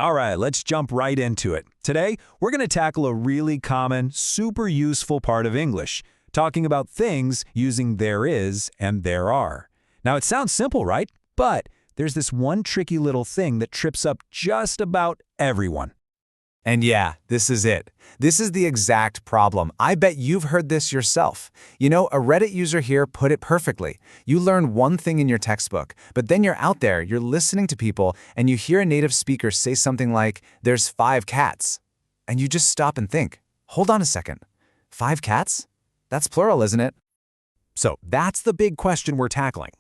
All right, let's jump right into it. Today, we're going to tackle a really common, super useful part of English, talking about things using there is and there are. Now, it sounds simple, right? But there's this one tricky little thing that trips up just about everyone. And yeah, this is it. This is the exact problem. I bet you've heard this yourself. You know, a Reddit user here put it perfectly. You learn one thing in your textbook, but then you're out there, you're listening to people, and you hear a native speaker say something like, "There's 5 cats." And you just stop and think, hold on a second. 5 cats? That's plural, isn't it? So that's the big question we're tackling.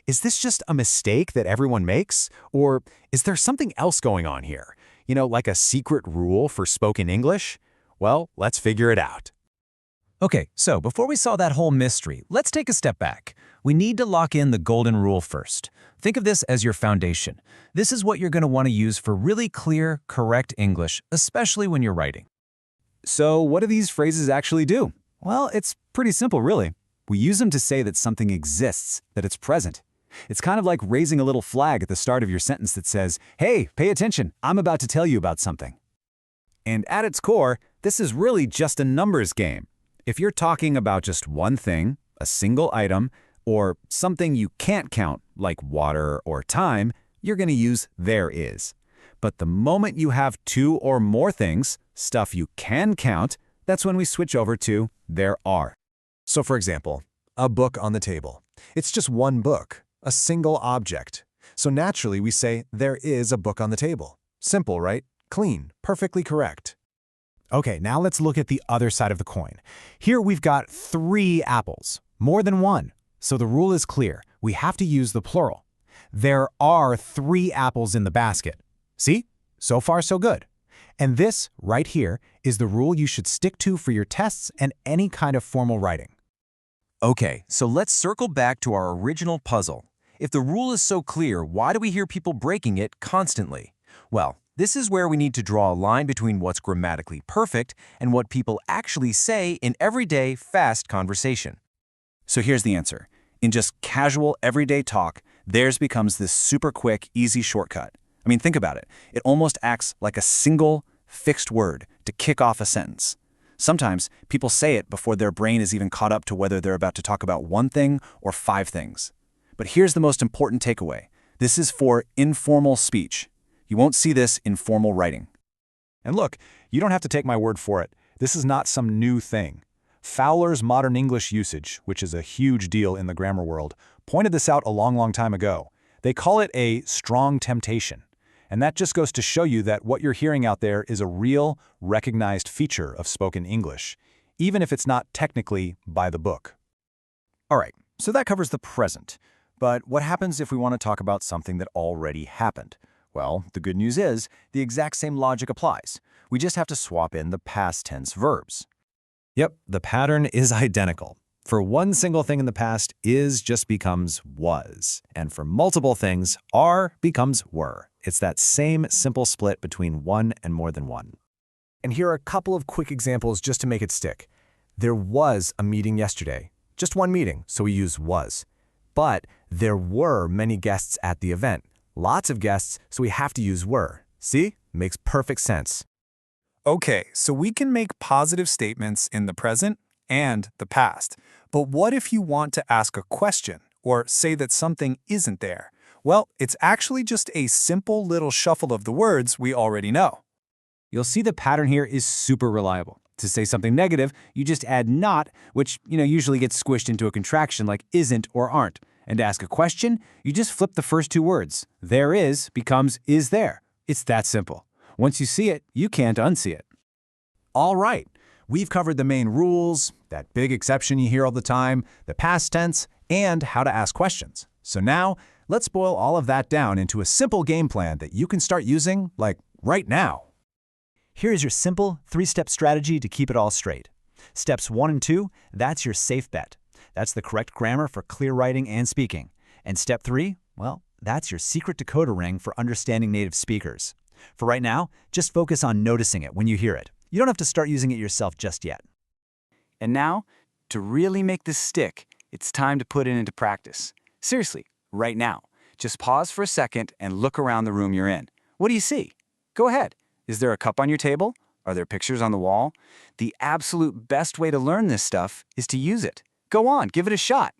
Is this just a mistake that everyone makes? Or is there something else going on here? You know, like a secret rule for spoken English? Well, let's figure it out. Okay, so before we solve that whole mystery, let's take a step back. We need to lock in the golden rule first. Think of this as your foundation. This is what you're going to want to use for really clear, correct English, especially when you're writing. So what do these phrases actually do? Well, it's pretty simple, really. We use them to say that something exists, that it's present. It's kind of like raising a little flag at the start of your sentence that says, "Hey, pay attention, I'm about to tell you about something." And at its core, this is really just a numbers game. If you're talking about just one thing, a single item, or something you can't count, like water or time, you're going to use there is. But the moment you have 2 or more things, stuff you can count, that's when we switch over to there are. So for example, a book on the table. It's just one book, a single object. So naturally we say there is a book on the table. Simple, right? Clean, perfectly correct. Okay, now let's look at the other side of the coin. Here we've got 3 apples, more than 1. So the rule is clear. We have to use the plural. There are 3 apples in the basket. See? So far, so good. And this, right here, is the rule you should stick to for your tests and any kind of formal writing. Okay, so let's circle back to our original puzzle. If the rule is so clear, why do we hear people breaking it constantly? Well, this is where we need to draw a line between what's grammatically perfect and what people actually say in everyday, fast conversation. So here's the answer. In just casual, everyday talk, theirs becomes this super quick, easy shortcut. I mean, think about it. It almost acts like a single, fixed word to kick off a sentence. Sometimes people say it before their brain is even caught up to whether they're about to talk about one thing or 5 things. But here's the most important takeaway. This is for informal speech. You won't see this in formal writing. And look, you don't have to take my word for it. This is not some new thing. Fowler's Modern English Usage, which is a huge deal in the grammar world, pointed this out a long time ago. They call it a strong temptation. And that just goes to show you that what you're hearing out there is a real, recognized feature of spoken English, even if it's not technically by the book. All right, so that covers the present. But what happens if we want to talk about something that already happened? Well, the good news is the exact same logic applies. We just have to swap in the past tense verbs. Yep, the pattern is identical. For one single thing in the past, is just becomes was. And for multiple things, are becomes were. It's that same simple split between one and more than one. And here are a couple of quick examples just to make it stick. There was a meeting yesterday. Just one meeting, so we use was. But there were many guests at the event. Lots of guests, so we have to use were. See? Makes perfect sense. Okay, so we can make positive statements in the present and the past. But what if you want to ask a question or say that something isn't there? Well, it's actually just a simple little shuffle of the words we already know. You'll see the pattern here is super reliable. To say something negative, you just add not, which usually gets squished into a contraction like isn't or aren't. And to ask a question, you just flip the first 2 words. There is becomes is there. It's that simple. Once you see it, you can't unsee it. All right, we've covered the main rules, that big exception you hear all the time, the past tense, and how to ask questions. So now, let's boil all of that down into a simple game plan that you can start using, like, right now. Here's your simple 3-step strategy to keep it all straight. Steps 1 and 2, that's your safe bet. That's the correct grammar for clear writing and speaking. And step 3, well, that's your secret decoder ring for understanding native speakers. For right now, just focus on noticing it when you hear it. You don't have to start using it yourself just yet. And now, to really make this stick, it's time to put it into practice. Seriously, right now. Just pause for a second and look around the room you're in. What do you see? Go ahead. Is there a cup on your table? Are there pictures on the wall? The absolute best way to learn this stuff is to use it. Go on, give it a shot.